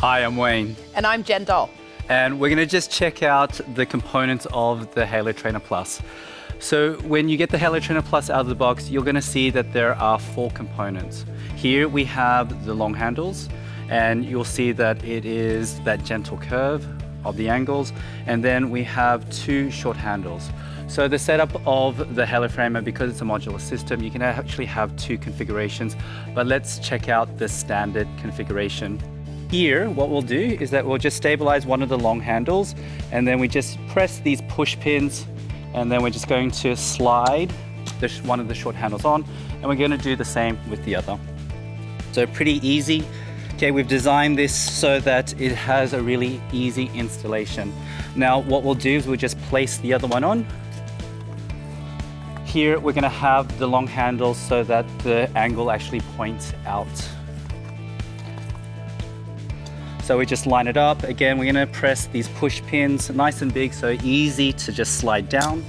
Hi, I'm Wayne. And I'm Jen Dahl. And we're gonna just check out the components of the Halo Trainer Plus. So when you get the Halo Trainer Plus out of the box, you're gonna see that there are 4 components. Here we have the long handles, and you'll see that it is that gentle curve of the angles. And then we have 2 short handles. So the setup of the Halo Framer, because it's a modular system, you can actually have 2 configurations, but let's check out the standard configuration. Here, what we'll do is that we'll just stabilize one of the long handles, and then we just press these push pins, and then we're just going to slide one of the short handles on, and we're gonna do the same with the other. So pretty easy. Okay, we've designed this so that it has a really easy installation. Now, what we'll do is we'll just place the other one on. Here, we're gonna have the long handles so that the angle actually points out. So we just line it up. Again, we're gonna press these push pins, nice and big, so easy to just slide down.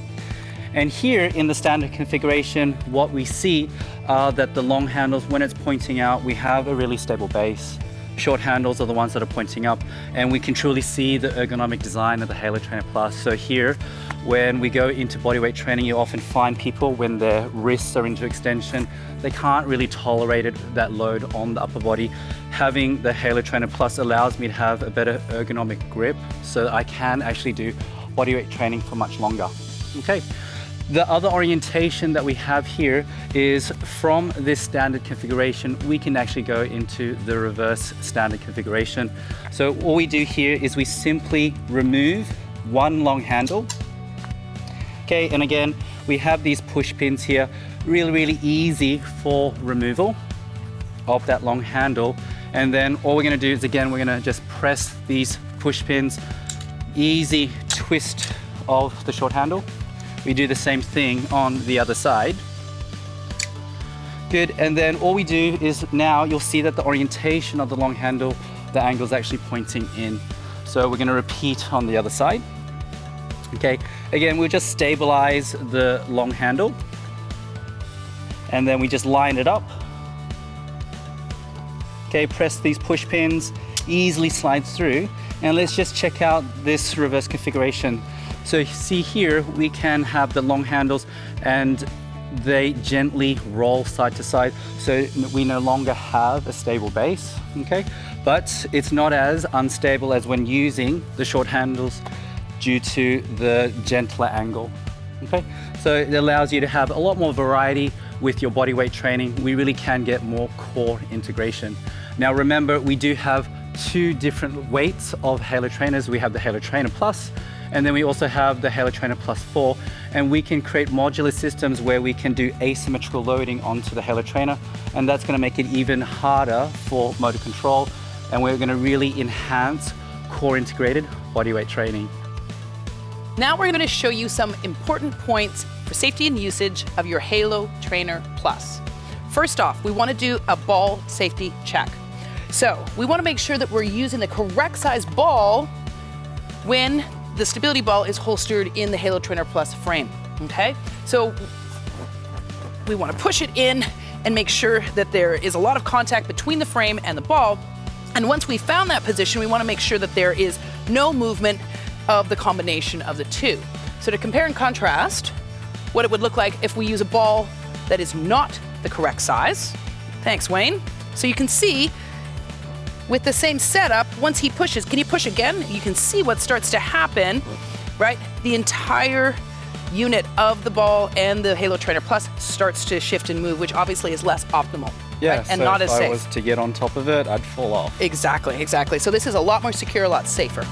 And here in the standard configuration, what we see are that the long handles, when it's pointing out, we have a really stable base. Short handles are the ones that are pointing up, and we can truly see the ergonomic design of the Halo Trainer Plus. So here, when we go into bodyweight training, you often find people when their wrists are into extension, they can't really tolerate that load on the upper body. Having the Halo Trainer Plus allows me to have a better ergonomic grip so that I can actually do bodyweight training for much longer. Okay. The other orientation that we have here is from this standard configuration, we can actually go into the reverse standard configuration. So all we do here is we simply remove one long handle. Okay, and again, we have these push pins here, really easy for removal of that long handle. And then all we're gonna do is, again, we're gonna just press these push pins, easy twist of the short handle. We do the same thing on the other side. Good, and then all we do is now you'll see that the orientation of the long handle, the angle is actually pointing in. So we're gonna repeat on the other side. Okay, again, we'll just stabilize the long handle, and then we just line it up. Okay, press these push pins, easily slides through, and let's just check out this reverse configuration. So you see here, we can have the long handles and they gently roll side to side. So we no longer have a stable base, okay? But it's not as unstable as when using the short handles due to the gentler angle, okay? So it allows you to have a lot more variety with your bodyweight training. We really can get more core integration. Now remember, we do have 2 different weights of Halo Trainers. We have the Halo Trainer Plus, and then we also have the Halo Trainer Plus 4, and we can create modular systems where we can do asymmetrical loading onto the Halo Trainer, and that's gonna make it even harder for motor control, and we're gonna really enhance core integrated bodyweight training. Now we're going to show you some important points for safety and usage of your Halo Trainer Plus. First off, we want to do a ball safety check. So we want to make sure that we're using the correct size ball when the stability ball is holstered in the Halo Trainer Plus frame, okay? So we want to push it in and make sure that there is a lot of contact between the frame and the ball. And once we found that position, we want to make sure that there is no movement of the combination of the 2. So to compare and contrast what it would look like if we use a ball that is not the correct size. Thanks, Wayne. So you can see with the same setup, once he pushes, can you push again? You can see what starts to happen, right? The entire unit of the ball and the Halo Trainer Plus starts to shift and move, which obviously is less optimal. Yeah, right? And so not if as safe. I was to get on top of it, I'd fall off. Exactly. So this is a lot more secure, a lot safer.